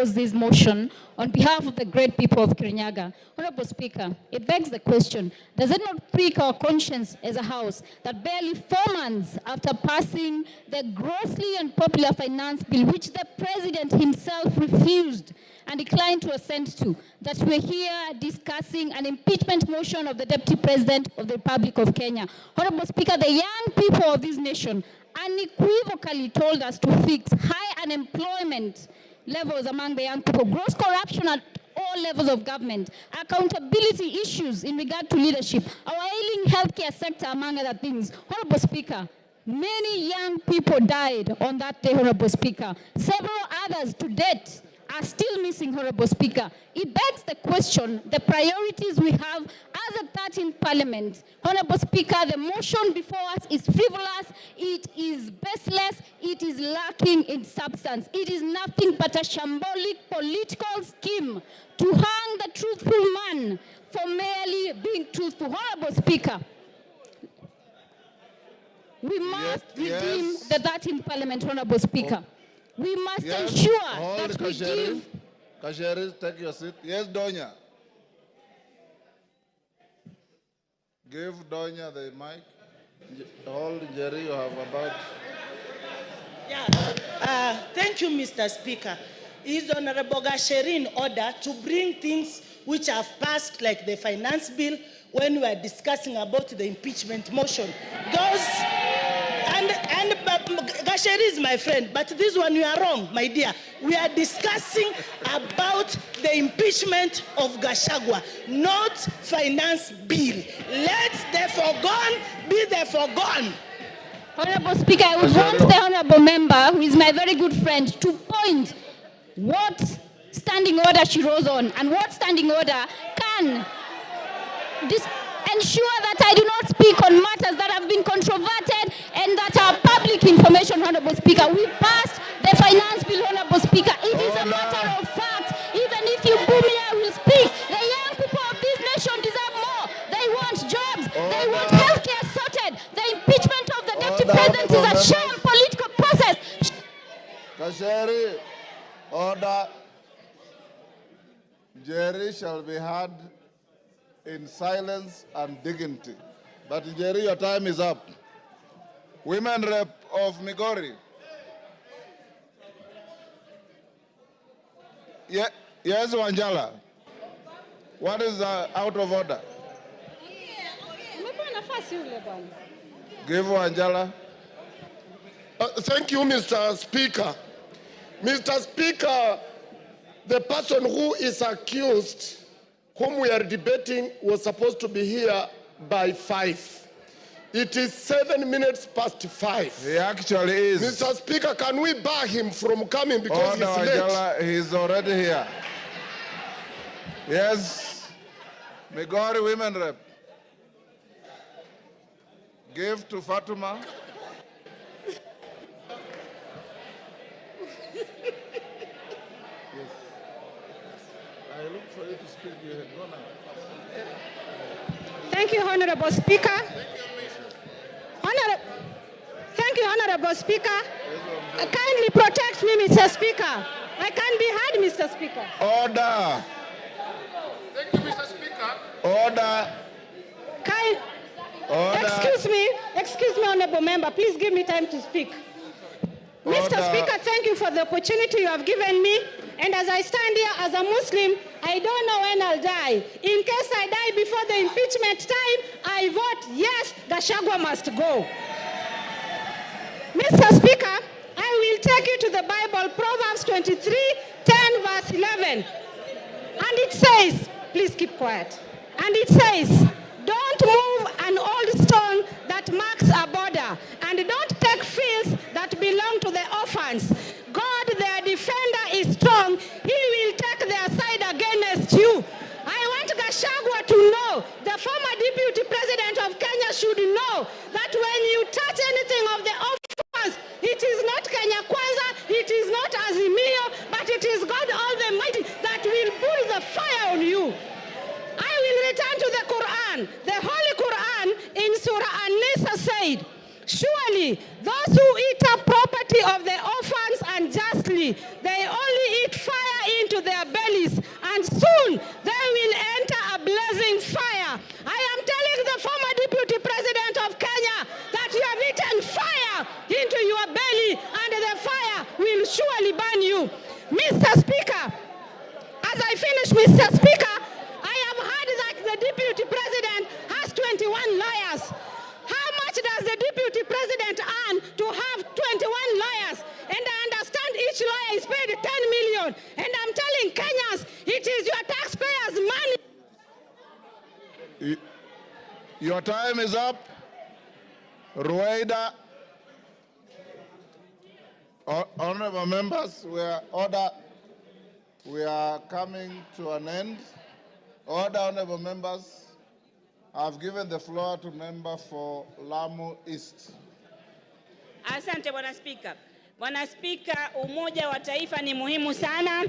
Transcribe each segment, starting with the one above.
propose this motion on behalf of the great people of Kirinyaga. Honorable Speaker, it begs the question, does it not prick our conscience as a House that barely 4 months after passing the grossly unpopular finance bill, which the President himself refused and declined to assent to, that we're here discussing an impeachment motion of the Deputy President of the Republic of Kenya? Honorable Speaker, the young people of this nation unequivocally told us to fix high unemployment levels among the young people, gross corruption at all levels of government, accountability issues in regard to leadership, our ailing healthcare sector, among other things. Honorable Speaker, many young people died on that day, Honorable Speaker. Several others to date are still missing, Honorable Speaker. It begs the question, the priorities we have as a 13th Parliament. Honorable Speaker, the motion before us is frivolous, it is baseless, it is lacking in substance. It is nothing but a shambolic political scheme to hang the truthful man for merely being truthful. Honorable Speaker, we must redeem the 13th Parliament, Honorable Speaker. We must ensure that we give... Kasheri, take your seat. Yes, Donya. Give Donya the mic. Hold, Jerry, you have about... Yeah. Thank you, Mr. Speaker. Is Honorable Gachagua in order to bring things which have passed, like the finance bill, when we are discussing about the impeachment motion? Those... And Gachagua is my friend, but this one you are wrong, my dear. We are discussing about the impeachment of Gachagua, not finance bill. Let the foregone be the foregone. Honorable Speaker, I would want the honorable member, who is my very good friend, to point what standing order she rose on and what standing order can ensure that I do not speak on matters that have been controverted and that are public information, Honorable Speaker. We passed the finance bill, Honorable Speaker. It is a matter of fact. Even if you boo me, I will speak. The young people of this nation deserve more. They want jobs. They want healthcare sorted. The impeachment of the Deputy President is a sham political process. Kasheri, order. Jerry shall be heard in silence and dignity. But Jerry, your time is up. Women Rep of Migori. Yes, Wanjala. What is out of order? Give Wanjala. Thank you, Mr. Speaker. Mr. Speaker, the person who is accused, whom we are debating, was supposed to be here by 5. It is 7 minutes past 5. He actually is. Mr. Speaker, can we bar him from coming because he's late? He's already here. Yes. Migori Women Rep. Give to Fatuma. I look for you to speak. You had gone out. Thank you, Honorable Speaker. Thank you, Honorable Speaker. Kindly protect me, Mr. Speaker. I can't be heard, Mr. Speaker. Order. Thank you, Mr. Speaker. Order. Order. Excuse me, Honorable Member. Please give me time to speak. Order. Mr. Speaker, thank you for the opportunity you have given me. And as I stand here as a Muslim, I don't know when I'll die. In case I die before the impeachment time, I vote yes, Gachagua must go. Mr. Speaker, I will take you to the Bible, Proverbs 23, 10 verse 11. And it says, please keep quiet. And it says, don't move an old stone that marks a border, and don't take fields that belong to the orphans. God, their defender, is strong. He will take their side against you. I want Gachagua to know, the former Deputy President of Kenya should know that when you touch anything of the orphans, it is not Kenya Kwanza, it is not Azimio, but it is God Almighty that will put the fire on you. I will return to the Quran. The Holy Quran in Surah An-Nisa said, surely those who eat up property of the orphans unjustly, they only eat fire soon they will enter a blazing fire. I am telling the former Deputy President of Kenya that you have eaten fire into your belly and the fire will surely burn you. Mr. Speaker, as I finish, Mr. Speaker, I have heard that the Deputy President has 21 lawyers. How much does the Deputy President earn to have 21 lawyers? And I understand each lawyer is paid 10 million. And I'm telling Kenyans, it is your taxpayers' money. Your time is up. Rueda. Honorable members, we are coming to an end. Order, honorable members. I've given the floor to member for Lamu East. Asante Bwana Spika. Bwana Spika, umoja wa taifa ni muhimu sana,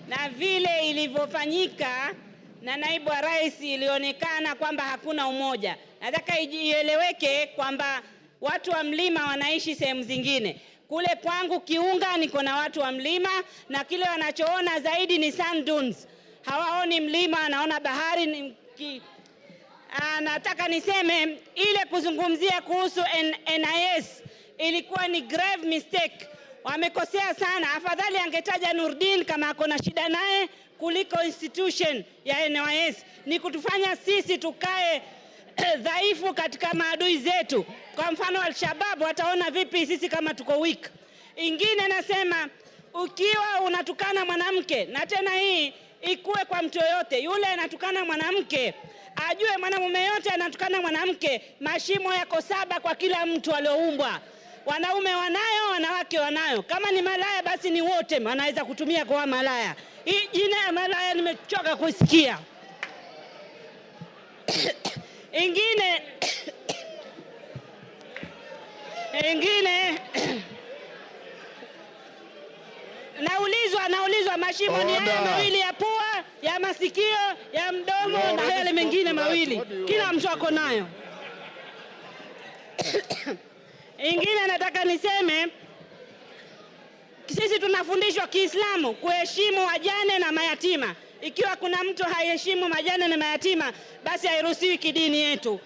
na vile ilivyofanyika na naibu wa rais ilionekana kwamba hakuna umoja. Nataka ieleweke kwamba watu wa mlima wanaishi sehemu zingine. Kule kwangu Kiunga niko na watu wa mlima, na kile wanachoona zaidi ni sand dunes. Hawaoni mlima, anaona bahari. Nataka niseme ile kuzungumzia kuhusu NIS ilikuwa ni grave mistake. Wamekosea sana. Afadhali angetaja Nurdin kama akona shida naye kuliko institution ya NIS. Ni kutufanya sisi tukae dhaifu katika maadui zetu. Kwa mfano Al-Shabaab wataona vipi sisi kama tuko weak. Ingine nasema, ukiwa unatukana mwanamke, na tena hii ikuwe kwa mtu yoyote, yule anatukana mwanamke ajue mwanamume yote anatukana mwanamke, mashimo yako 7 kwa kila mtu alioumbwa. Wanaume wanayo, wanawake wanayo. Kama ni malaya basi ni wote wanaweza kutumia kwa malaya. Hii jina ya malaya nimechoka kusikia. Ingine naulizwa mashimo ni haya mawili ya pua, ya masikio, ya mdomo na yale mengine mawili. Kila mtu ako nayo. Ingine nataka niseme, sisi tunafundishwa Kiislamu kuheshimu wajane na mayatima. Ikiwa kuna mtu haiheshimu majane na mayatima, basi hairuhusiwi kidini yetu.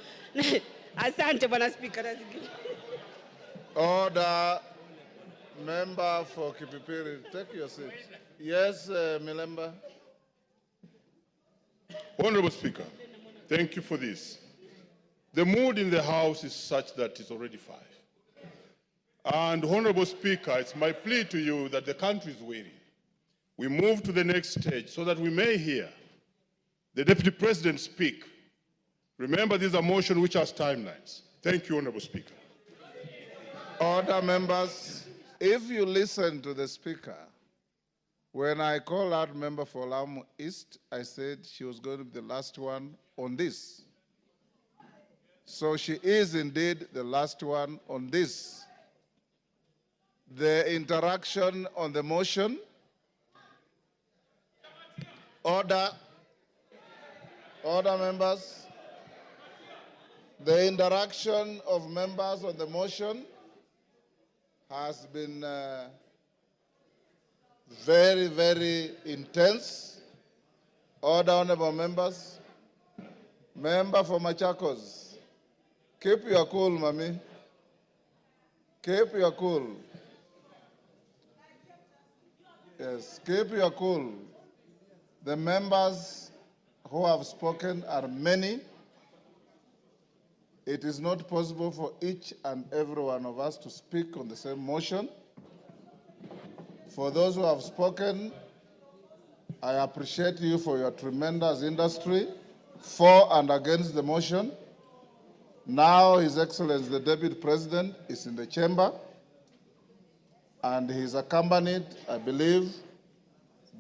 Asante Bwana Spika. Order. Member for Kipipiri, take your seat. Yes, Milemba. Honorable Speaker, thank you for this. The mood in the House is such that it's already 5. And Honorable Speaker, it's my plea to you that the country is waiting. We move to the next stage so that we may hear the Deputy President speak. Remember, these are motions which has timelines. Thank you, Honorable Speaker. Order, members. If you listen to the Speaker, when I called out member for Lamu East, I said she was going to be the last one on this. So she is indeed the last one on this. The interaction on the motion. Order. Order, members. The interaction of members on the motion has been very, very intense. Order, honorable members. Member for Machakos, keep your cool, Mami. Keep your cool. Yes, keep your cool. The members who have spoken are many. It is not possible for each and every one of us to speak on the same motion. For those who have spoken, I appreciate you for your tremendous industry for and against the motion. Now, His Excellency the Deputy President is in the chamber, and he is accompanied, I believe,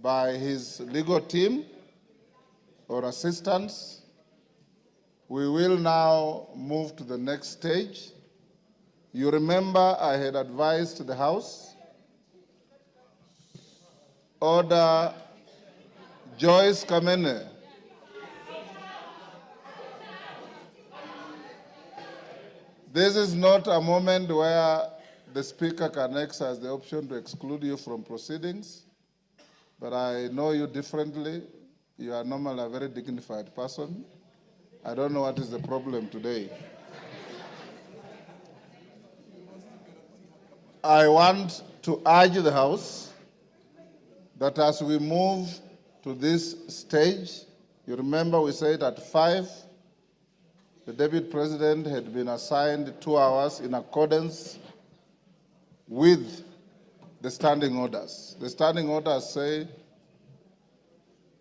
by his legal team or assistants. We will now move to the next stage. You remember I had advised the House. Order. Joyce Kamene. This is not a moment where the Speaker can exercise the option to exclude you from proceedings, but I know you differently. You are normally a very dignified person. I don't know what is the problem today. I want to urge the House that as we move to this stage, you remember we said at 5, the Deputy President had been assigned 2 hours in accordance with the standing orders. The standing orders say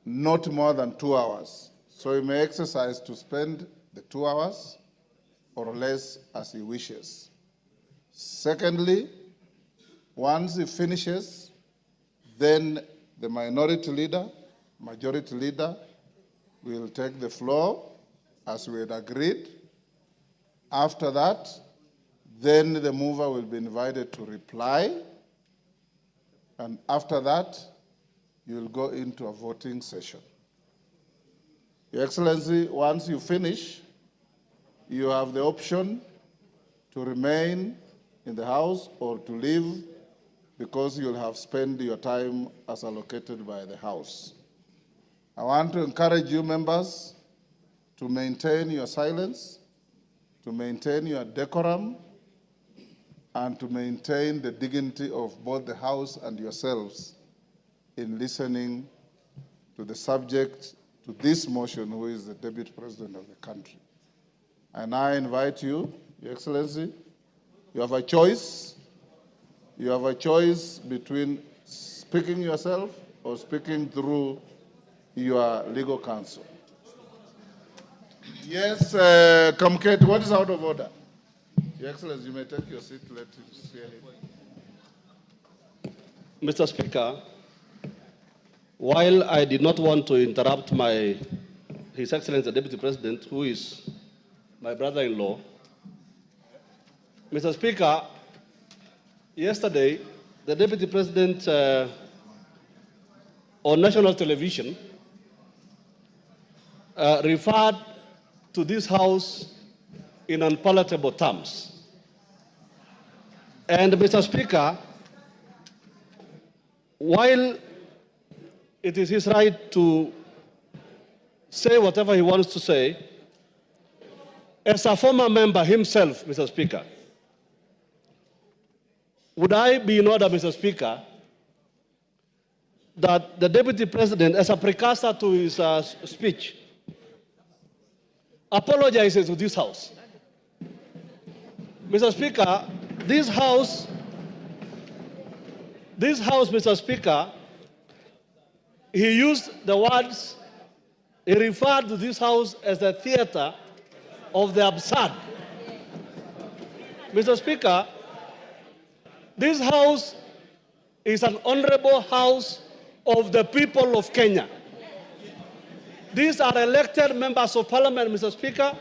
not more than 2 hours. So he may exercise to spend the 2 hours or less as he wishes. Secondly, once he finishes, then the minority leader, majority leader will take the floor as we had agreed. After that, then the mover will be invited to reply. And after that, you will go into a voting session. Your Excellency, once you finish, you have the option to remain in the House or to leave because you'll have spent your time as allocated by the House. I want to encourage you members to maintain your silence, to maintain your decorum, and to maintain the dignity of both the House and yourselves in listening to the subject to this motion, who is the Deputy President of the country. And I invite you, Your Excellency, you have a choice. You have a choice between speaking yourself or speaking through your legal counsel. Yes, Kamket, what is out of order? Your Excellency, you may take your seat. Let us hear him. Mr. Speaker, while I did not want to interrupt His Excellency the Deputy President, who is my brother-in-law, Mr. Speaker, yesterday the Deputy President on national television referred to this House in unpalatable terms. And Mr. Speaker, while it is his right to say whatever he wants to say, as a former member himself, Mr. Speaker, would I be in order, Mr. Speaker, that the Deputy President, as a precursor to his speech, apologizes to this House? Mr. Speaker, this House, Mr. Speaker, he used the words, he referred to this House as a theater of the absurd. Mr. Speaker, this House is an honorable House of the people of Kenya. These are elected members of Parliament, Mr. Speaker.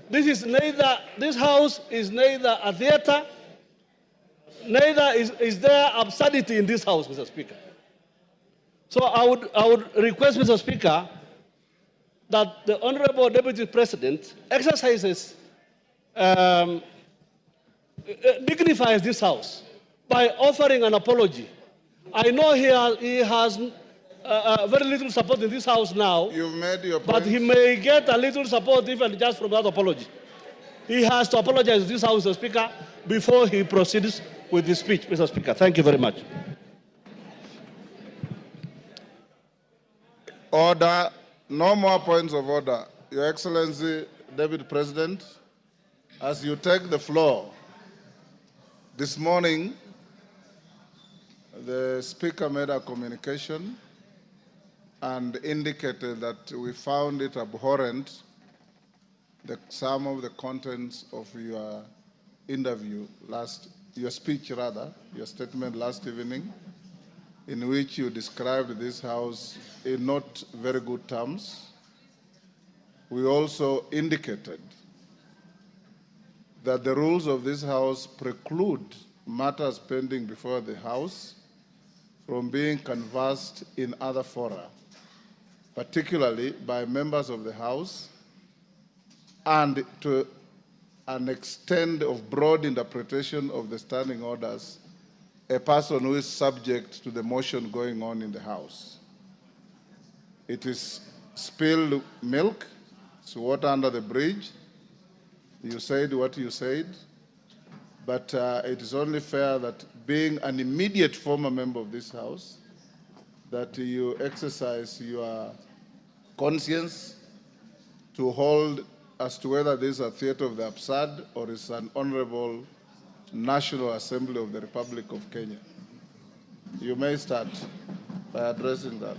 This House is neither a theater, neither is there absurdity in this House, Mr. Speaker. So I would request, Mr. Speaker, that the Honorable Deputy President exercises, dignifies this House by offering an apology. I know he has very little support in this House now. You've made your point. But he may get a little support even just from that apology. He has to apologize to this House, Mr. Speaker, before he proceeds with his speech, Mr. Speaker. Thank you very much. Order. No more points of order. Your Excellency, Deputy President, as you take the floor, this morning, the Speaker made a communication and indicated that we found it abhorrent, some of the contents of your your statement last evening, in which you described this House in not very good terms. We also indicated that the rules of this House preclude matters pending before the House from being canvassed in other fora, particularly by members of the House, and to an extent of broad interpretation of the standing orders, a person who is subject to the motion going on in the House. It is spilled milk, it's water under the bridge. You said what you said, but it is only fair that being an immediate former member of this House, that you exercise your conscience to hold as to whether this is a theater of the absurd or is an honorable National Assembly of the Republic of Kenya. You may start by addressing that.